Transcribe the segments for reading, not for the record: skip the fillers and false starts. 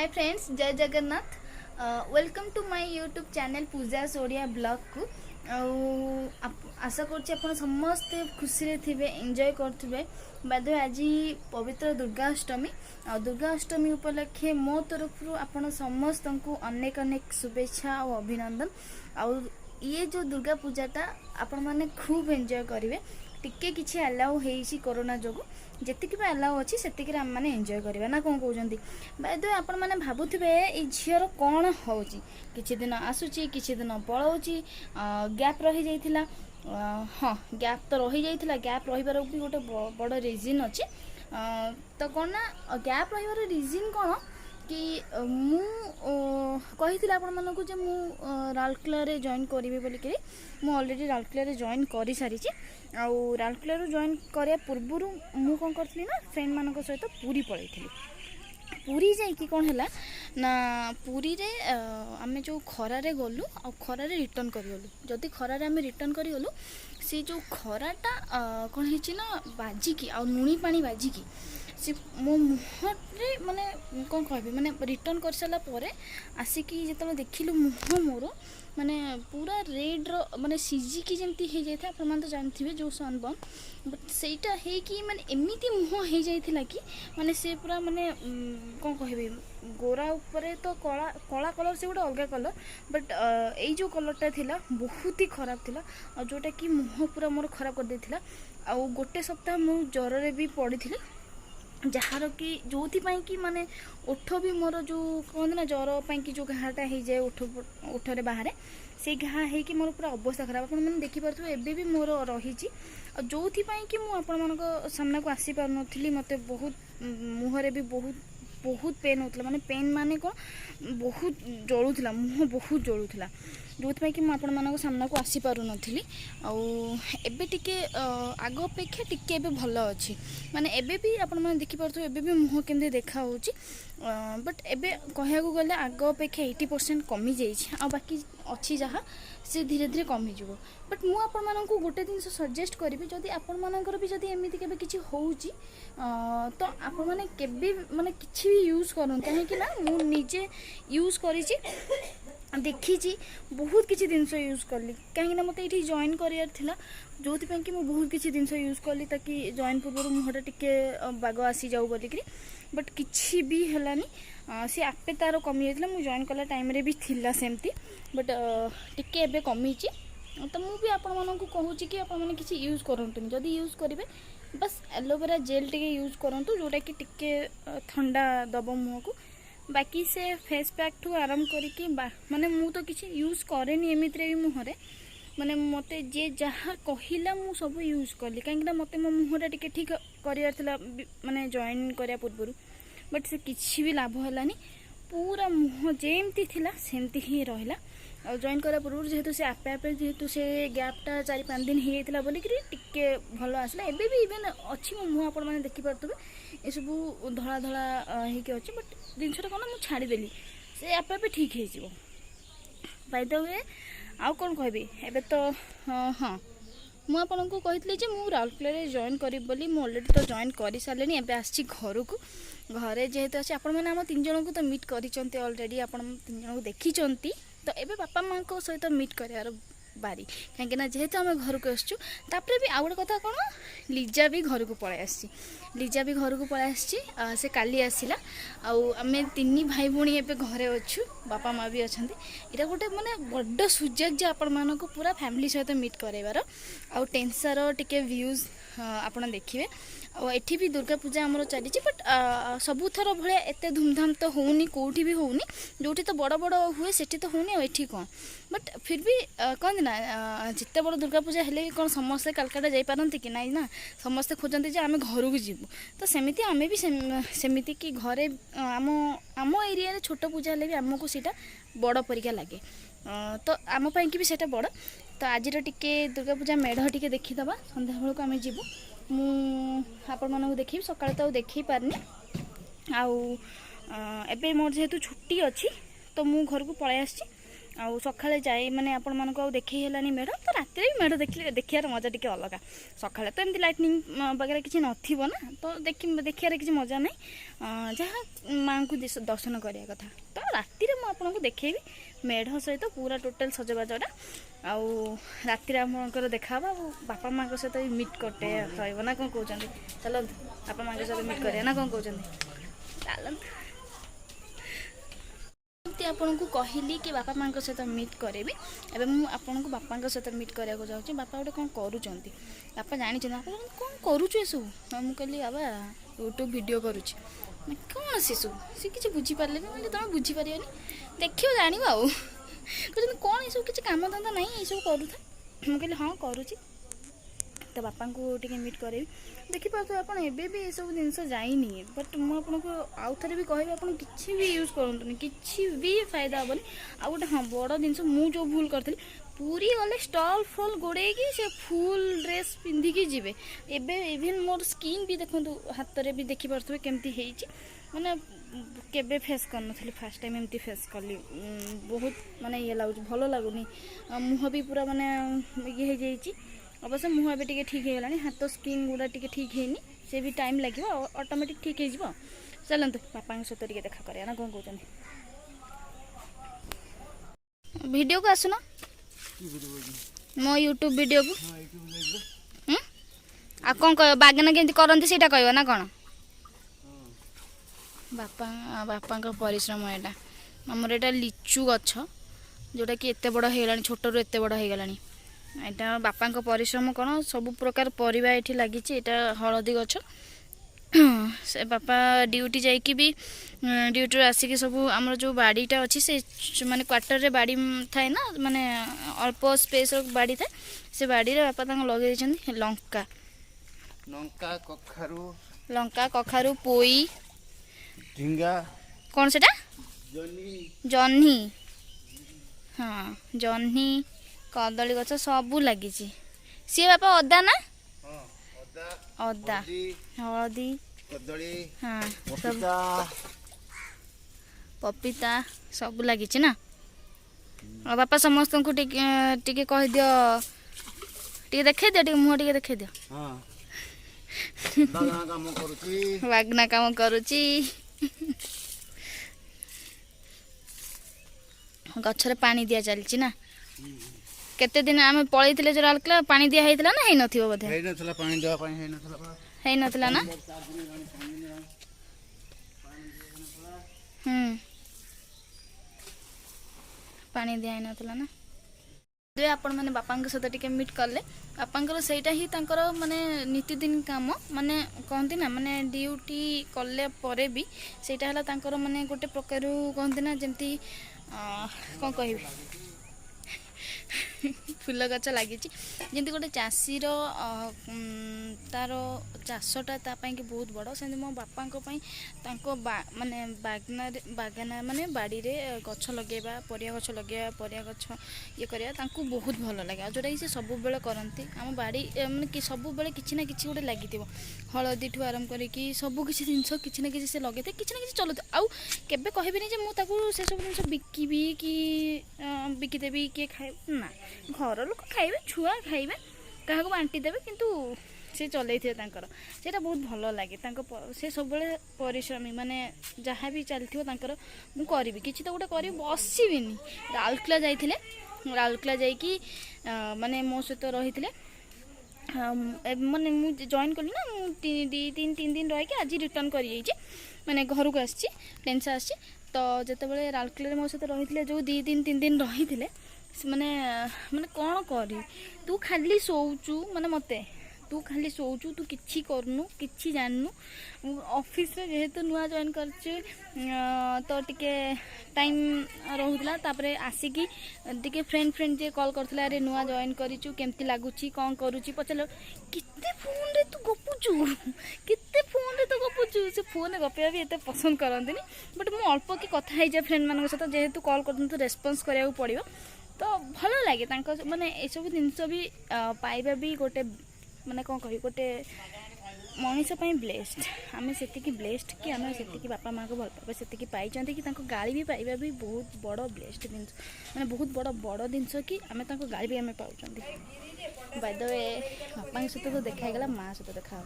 Hi friends, Jai Jagannath. Welcome to my YouTube channel Pooja Sodia blog को। आशा कर समस्ते खुशी थे, एंजॉय करेंगे। बाद आज पवित्र दुर्गाष्टमी दुर्गाष्टमी उपलक्षे मो तरफ आपण समस्त को अनेक अनेक शुभेच्छा और अभिनंदन। ये जो दुर्गा पूजाटा आपण मैंने खूब एंजॉय करेंगे। टिके किसी अलाउ हो कोरोना जो जी भी अलाउ अच्छी से आम मैंने एंजॉय करवा ना कौन कहते। बाय आपण मैंने भावुवे ये झीर कौन हो कि दिन आसूची कि दिन पलाऊँगी गैप रही जाइथिला। हाँ, गैप तो रही जाइथिला। गैप रही भी गोटे बड़ रिजन अच्छे। तो कौन ना गैप रही रिजन कौन कि मु कही आपण मानक जे मु राउरकेला रे जॉइन करी बोलिक मु ऑलरेडी राउरकेला रे जॉइन कर सारी। आउ राउरकेला रू जॉइन करिया पूर्व मु कौन करी ना फ्रेंड मानक सहित पूरी पलैली। पूरी जाइकी कौन है ना पूरी रे आमे जो खरारे गलु आ खरारे रिटर्न करिगलु। जदि खरारे आमे रिटर्न करिगलु से जो खराटा कौन है ना बाजिकी आ नुणी पानी बाजिकी से मो मुहरे माने कौन कह माने रिटर्न कर सारा आसिकी जो देखिलु मुह मोर माने पूरा रेड रो माने सीजिकी जमती हो जाए। आप तो जानते जो सनबर्न बट सेटा है कि माने एमती मुह हो जाइथिला कि माने से पूरा माने कौन कह गोरा ऊपर तो कला कला कलर से गोटे अलग कलर बट यही जो कलरटा थिला बहुत ही खराब थिला और जोटा कि मुह पूरा मोर खराब कर देथिला। आ गोटे सप्ताह मु ज्वर रे भी पड़ी थी जार कि जो कि माने ओठ भी मोर जो कहते ना ज्वर कि जो घाटा हो जाए ओठरे बाहर से घा हो मोर पूरा अवस्था खराब आप देखिपे एबे भी मोर रही जो कि मुझे सामना को आसी पार नी मत बहुत मुहरे भी बहुत पेन होता माने पेन माने कौन बहुत जलूला मुह बहुत जलूला जो कि मुझे सामना को आसी पार नी। आबे टिके आग अपेक्षा टिके एबे भल अच्छी माने एबे भी आपण मैंने देखिपे एबे भी मुह केमती देखा बट एबे कहया गले आग अपेक्षा 80% कमी जाइए। बाकी अच्छी जहाँ से धीरे धीरे कमी जीव बट मु आपण मानक गोटे जिन सजेस्ट करी जदि आपण मानकर भी जदि एमती केबे किछि होउची तो आपण माने केबे माने किछि भी यूज करूँ कहीं ना मु निजे यूज करी देखी बहुत किसी जिनस यूज कली कहीं मत ये जॉइन करार था जो कि मुझे बहुत किसी जिनस यूज कली ताकि जॉइन पूर्व मुहटा टिके बाग आसी जाऊ बोलिक बट किसी भी हैलानी सी आपे तार कमी जाता मुझे जॉइन कला टाइम रे भी थिला सेमती बट टिके एबे कमी तो मुझे आपण मानक कहूँ कि आपण मैंने किसी यूज करंतुनी जदि यूज करेंगे बस एलोवेरा जेल टिके यूज करंतु जोटा कि टिके ठंडा दब मुह को। बाकी से फेस पैक ठू आरंभ करी माने मु तो किसी यूज करेनी एमित्रे भी मुहरे माने मते जे जहाँ कहला मु सब यूज कली कहीं मते मो मुहरा टिके ठीक करार था माने जॉइन करिया पूर्व बट से किसी भी लाभ हैलानी पूरा मुह जेमती थिला सेमती ही रहिला। और जॉइन करा पूर्व जेहेतु से आपे आपे जेहेतु से गैपटा 4-5 दिन हो जाता बोलिक टिके भल आसला एबे भी इवेन अच्छी मो मुह आपण मैंने देखिपे ये सब धला धला होके अच्छे बट जिनसा कौन मुझे छाड़देली से आपे आपे ठीक हो बाय द वे आउ कौन कहबी एबे तो हाँ मुझे आपको कही मुझे राउरकेला जॉइन करी बोली मु ऑलरेडी तो जॉइन कर सारे एबे आसी घर को घरे जेहेतु अच्छे आपण मैंने आम 3 जन को तो मीट कर ऑलरेडी आपण 3 जन को देखी तो एबे बापा माँ को सहित मीट करार बारी कहीं जेहेतु आम घर को आसचु तापर भी आउ गोटे कथा कौन लिजा भी घर को पलि आसी लिजा भी घर को पलि आसी से काली आसला आम 3 भाई भौणी एबे घरे अच्छु बापा माँ भी अच्छा यहाँ गोटे माने बड़ सुजोग जे आपण मानक पूरा फैमिली सहित मीट करार आउ टेन्सार टिके व्यूज आपड़ देखिए एठी भी दुर्गा पूजा आमर चली बट सबुथर भाया एत धूमधाम तो होनी कौटी भी होनी जोटी तो बड़ बड़ हुए सेठी तो होनी एठी कौन बट फिर भी कहते ना जिते बड़ दुर्गा पूजा हेले कौन समस्ते कलकाता जापारती कि ना ना समस्ते खोजते जे आम घर को जीवु तो सेमिति आमे भी सेमिति कि घरे आम एरिया छोट पूजा हेले भी आमको सीटा बड़ परिका लगे तो आम पाई भी सेटा बड़ तो आज टिके दुर्गा पूजा मेढ़ टिके देखीदबा संध्या बेलू आम जीवु मु आपण मानक देखी सका तो देखी पारनी आउ एबे मोर जेहेतु छुट्टी अच्छी तो मु घर को पलि आसी आउ सकाଳେ जाए माने आपण मानको देखै हेलानी मेढ तो राति भी मेढ देखियार मजा टिके अलग सकाळे तो एमती लाइटनिंग वगैरह किसी नथिबो ना तो देखियार किसी मजा नहीं जहाँ माँ को दर्शन करिया कथा तो राति रे मु आपनको देखैबी मेढ सहित पूरा टोटल सजबाजटा आउ राति आपंकर देखा बापा माँ सहित मीट कटे रहा ना कौन कहते चलते बापा माँ सहित मीट करिया ना कौन कहते चलते आपन को कहली कि बापा माँ सहित मीट करेबी एबे मु आपन को बापा सहित मीट करिया को जाउची बापा गोटे कौन करूचंती बापा जानी बापा कौन करूछु ए सब मु कहली बाबा यूट्यूब वीडियो करूची कौन सी सब सी किसी बुझी पारे मतलब तुम बुझी पारे देखियो जान आउ कहते कौन ये सब किसी काम धंदा नहीं ये सब करूँ मुझे कहली हाँ करुँची तो बापा को टे मीट करेबी देखिपे आप ये सब जिनस जाइनी बट मुझे आउ थे भी कह कि भी यूज करूँ कि भी फायदा हेनी आ गए हाँ बड़ जिन मुझे भूल करी पूरी गले स्टल फल गोड़े से फुल ड्रेस पिंधिकी जी इवेन मोर स्किन भी देखो हाथ में भी देखिपे केमती माने केबे फेस करन फास्ट टाइम एमती फेस कली बहुत माने ये लगुच भल लगुनि मुह भी पूरा माने ये हो जाइए अवश्य मुह भी टे ठीक है हाथ स्किन गुड़ा टे ठीक है से भी टाइम लगे ऑटोमेटिक ठीक हो चलते बापा सहित टे देखा करिया ना कौन कहते वीडियो को आसुना मो यूट्यूब वीडियो को आ कौन कह बागना केमती करती से कह ना कौन बापा परिश्रम यहाँ आमर यहाँ लिचु गछ जोटा कि एत बड़ होगा छोटू एत बड़ होगा यहाँ बापा परिश्रम कौन सब प्रकार परिवा ये लगी हलदी गछ से बापा ड्यूटी जाइकी भी ड्यूटी आसिक सब आम जो बाड़ीटा अच्छी से माने क्वार्टर रे बाड़ी थाए ना माने अल्प स्पेस बाड़ी थाए से बाड़ी रे बापा लगे लंका लंका कखारू पोई झिंगा कौन से जह्नी हाँ जह्नी कदली गछ सबू लगी सी बापा अदा ना अदा हलदी हाँ सब पपीता सब लगी ना और बापा समस्त को टिके कह दियो टिके देखे दियो मुँह टिके देखे दियो बागना काम करुची गछरे पानी दिया चलची ना केते दिन आमे पळै थिले जो रालकला पानी दिया हेतला ना हेइ नथिबो बोधे हेइ नथला पानी देवा पानी हेइ नथला ना पानी दिया हेइ नथला ना जे आपण माने बापा सहित टिके मीट कले बापा सेटा ही तांकर माने नीतिदिन काम माने कहती ना माने ड्यूटी कले परे भी सेटा हला तांकर माने गोटे प्रकार कहती ना जमती कौन कह फूल गच लगी जमी गोटे चाषीर तार चाषटा तापाई कि बहुत बड़ से मो बापा माने बागाना माने बाड़ी रे गछ लगेबा परिया गछ लगेबा परिया गछ ये करिया बहुत भल लगे जोटा कि सब बेले करती आम बाड़ी माने कि सब बेले किछि ना किछि गोटे लगी हलदी ठू आरंभ करिकी सब किछि जिनस किछि ना किछि से लगे किछि ना किछि चलते आउ केबे कहबेनी जे मु ताकू से सब जिनस बिकिबी कि बिकिदेबी किए खाए ना घर लोक खाइबे छुआ खाइबे क्या बांटी देवे किंतु से चलई थे सेटा बहुत भल लगे से सब परिश्रमी माने जहाँ भी चलती मु करी किसी तो गोटे कर बसबिनी राउरकेला जाइए राउरकेला जाइकी माने मो सहित रही माने मु जॉइन कली ना मु तीन दिन रही आज रिटर्न कर माने घर को आसी ट्रेन से आसी तो जिते राउरकेला मो सहित रही जो 2 दिन 3 दिन रही माने माने कौन करी तू खाली शोचु माने मते तू खाली शोचु तू किछि करनु किछि जाननु ऑफिस रे जेहेतु नुआ जॉइन करछु तो टिके टाइम रहउतला तापरे आसिकी टिके फ्रेंड जे कॉल करथला अरे नुआ जॉइन करिछु केमती लागुछि कोन करूछि पचलो किते फोन रे तू गपुछु किते फोन रे तू गपुछु से फोन गपिया भी एते पसंद करंतिनी बट मु अल्प की कथा हे जे फ्रेंड मानक साथ जेहेतु कॉल करथन तो रेस्पॉन्स करिया पड़िबो तो भल लगे माने ये सब जिनस भी पाइबा भी गोटे माने कौन कह गोटे मनीष ब्लेस्ड आम से ब्लेस्ड कि आम से बापा माँ को भल पाइबा से पाई कि गाड़ी भी पाइबा भी बहुत बड़ ब्लेस्ड जिन मैंने बहुत बड़ बड़ जिनस कि आम गाड़ी भी आम पाँच बाय द वे बापा सहित तो देखागला माँ सहित देखा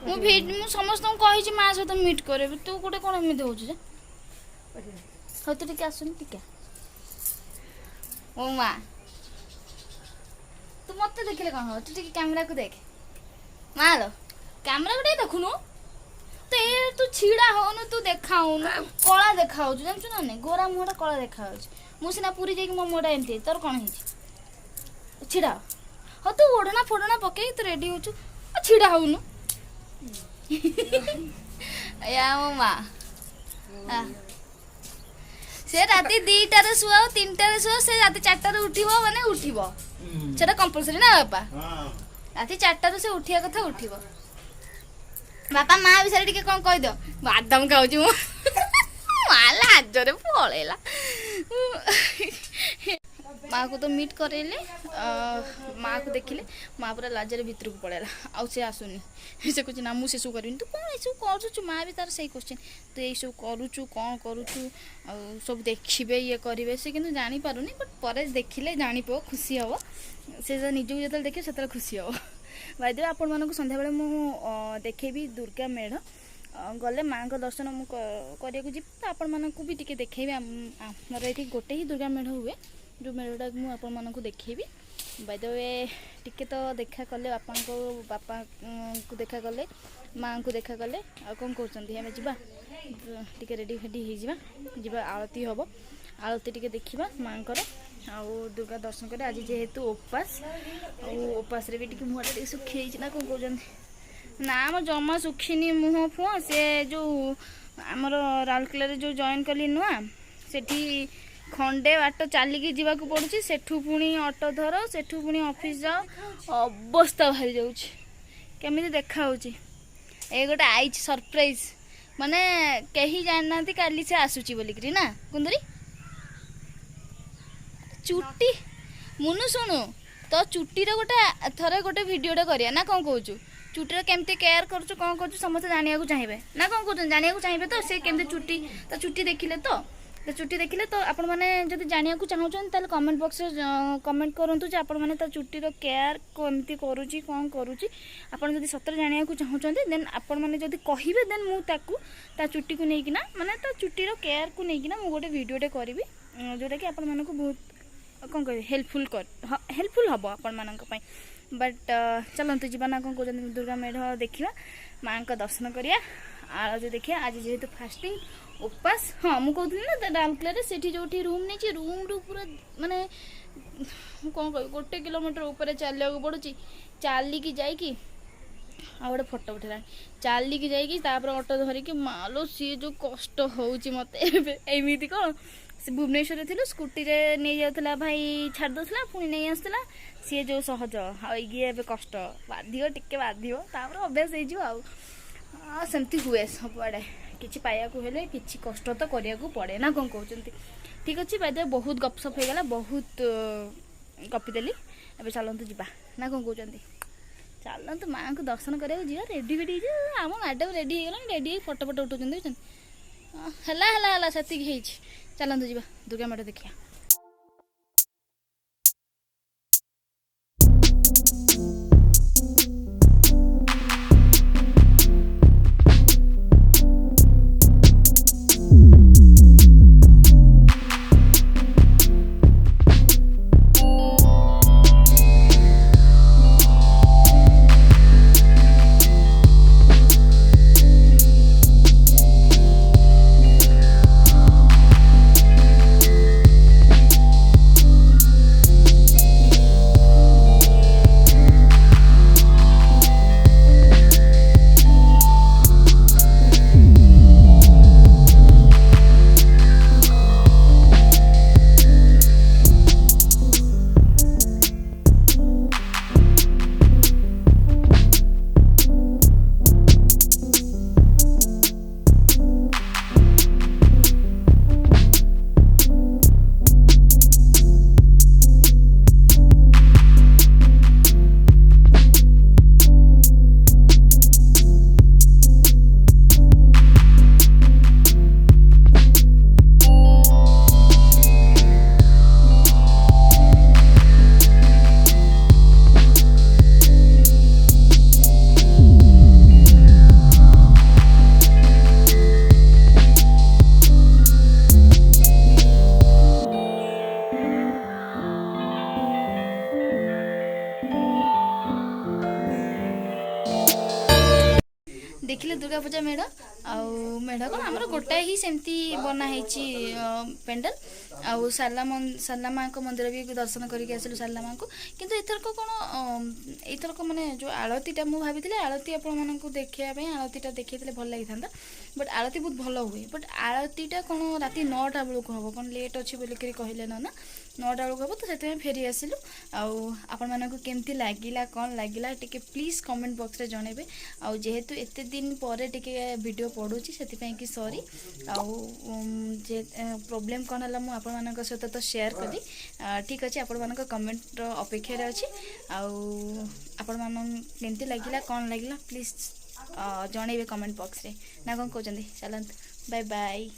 मुझे समस्त कही माँ सहित मीट करे तू गोटे कौन एमती हो हाँ तू टे आसुनी टे ओ माँ तू मत देखिले कौन हो तू कैमरा को देख माँ लो कैमरा को देखुनु तो ये तू छिड़ा होनु तू देखा कला देखा जानछु ना नहीं गोरा मुहटा कला देखा मुझे पूरी जाकि मो मुहटा एमती तोर कौन है छिड़ा हाँ तू ओढ़ना फोड़ना पकई तू रेडी हो छिड़ा होनु या मो माँ से राति 2टार शुआ 3टार शुआ से राति 4टार उठिबो माने उठिबो सेटा कंपलसरी ना बापा राति 4टार से उठिया कथा उठिबो बापा माँ विषय टिके कौन कह दो बादाम खाऊची मु माँ लाजरे पळेला माँ को तो मीट करेले माँ को देखिले माँ पूरा लाजरे भितर को पड़ेला आउ से आसुनी से कुछ ना मुझे सब कर तू कौन ये करुचु माँ भी तार सही क्वेश्चन तू ये सब करुचु कौन करुचु सब देखिए ये करेंगे से कि जानी पारुनी बट पर देखिले जानी पो खुशी हम से निजक जो देखिए से खुशी हम भाई आपण मानक संध्या बेले मु देखेबी दुर्गा मेढ़ गले माँ का दर्शन मुझे जी आपण मानक भी टिके देखेबी आमर ये गोटे ही दुर्गा मेढ़ हुए जो मेढ़टा मुझे देखेबी बाय द वे टिके तो देखा कले बापा को देखा कले माँ को देखा कले आ कौन करें जावा टिके रेडी फेडी हो जावा आरती हम आरती टिके देखा माँ को दुर्गा दर्शन करे आज जेहेतु उपास उपास भी टिके मुहटा टे सुखी ना कौन कहते ना आम जमा सुखीनी मुह फुह से जो आमर राउरकेला जो जॉइन कली नुआ सेठी खंडे बाट चलिकी जावाक पड़ुछि सेठू पुणी ऑटो धर सेठू पुणी ऑफिस जाओ अवस्था बाहरी जाऊँ केमी देखा ए गोटे आई सरप्राइज माने कहीं जाना काली से आसूची बोलिकी ना कुंदरी चुट्टी मुनु शुणु तो चुट्टीर गोटे थरे गोटे भिडियोटे करिया ना कौन कहूँ चुट्टीर केमती केयर करूँ कौन करूँ समस्त जाना चाहिए ना कौन कहते जाना चाहिए तो से केमती चुट्टी तो चुट्टी देखिले तो चुट्टी देखिले तो आपण मैंने जब जाना चाहूँ कमेंट बॉक्स कमेंट करूँ जे आपण मैंने चुट्टीर केयर कमती करुँची कौन करुँची आपड़ जब सतर जाना चाहूँ देन आपण मैंने जब कहे देन मुझे चुट्टी को लेकिन माने चुट्टीर केयर को लेकिन मुझे गोटे भिडियोटे करी जोटा कि आपण मानक बहुत कौन कह हेल्पफुल हम आपण मान बट चलते जीवा ना कौन कहते दुर्गा मेढ़ देखा माँ का दर्शन करिया आज देखिए आज जेहेतु फास्टिंग उपास हाँ मुझे कहती ना राउरकेला से जो रूम नहीं रूम रू पूरा माने कौन कह 1 किलोमीटर ऊपर चलिया पड़ुची चलिकी जाइकी आ गोटे फोटो उठेला चलिकी जाइकी ऑटो धरिकी मालो सी जो कष्ट होउची मते एमिति कौन से भुवनेश्वर थी स्कूटी रे नहीं जाऊला भाई छाड़ दूसरा पुणी नहीं आसला सी जो सहज ये कष्ट बाध्य टिके बाध्य अभ्यास हो सेमती हुए सबआड़े किसी पाइबा हेले किसी कष्ट तो करिया पड़े ना कौन कहते ठीक अच्छे बाय बहुत गपसप हो गला बहुत गपीदेली ए चलतु जा ना कौन कहते चलतु माँ को दर्शन करा जा रेडी फेडी आम मैडम रेडी हो गला रेडी फोटो फोटो उठाउछन है से चलतु जा दुर्गा मेढ़ देखिया। देखिले दुर्गा पूजा मेढ़ मेढ़ कौन आमर गोटाए ही सेमती बनाई पेंडल आउ सारला माँ को मंदिर भी दर्शन करके आसलु सारला माँ को किंतु एथरक कौन एथरक माने जो आलतीटा मुझे भाभी आलती आपण देखापी आलतीटा देखते भल लगी था बट आलती बहुत भल हुए बट आलतीटा कौन राति 9टा बेलू हम कौन लेट अच्छी बोलिक कहले ना 9टा बेलू हम तो से फेरी आसलु आमती लगिला कौन लगिला टे प्लीज कमेंट बॉक्स रे जनइबे आउ जेहेतु एते दिन पर टिके वीडियो पड़ुची से कि सॉरी आउ जे प्रॉब्लम कौन है मुझे आपण सहित तो शेयर कली ठीक अच्छे आपण कमेंट अपेक्षा अच्छी आपण केमती लगिला कौन लगिला प्लीज जनइबे कमेंट बॉक्स रे ना कौन कहते चलते बाय बाय।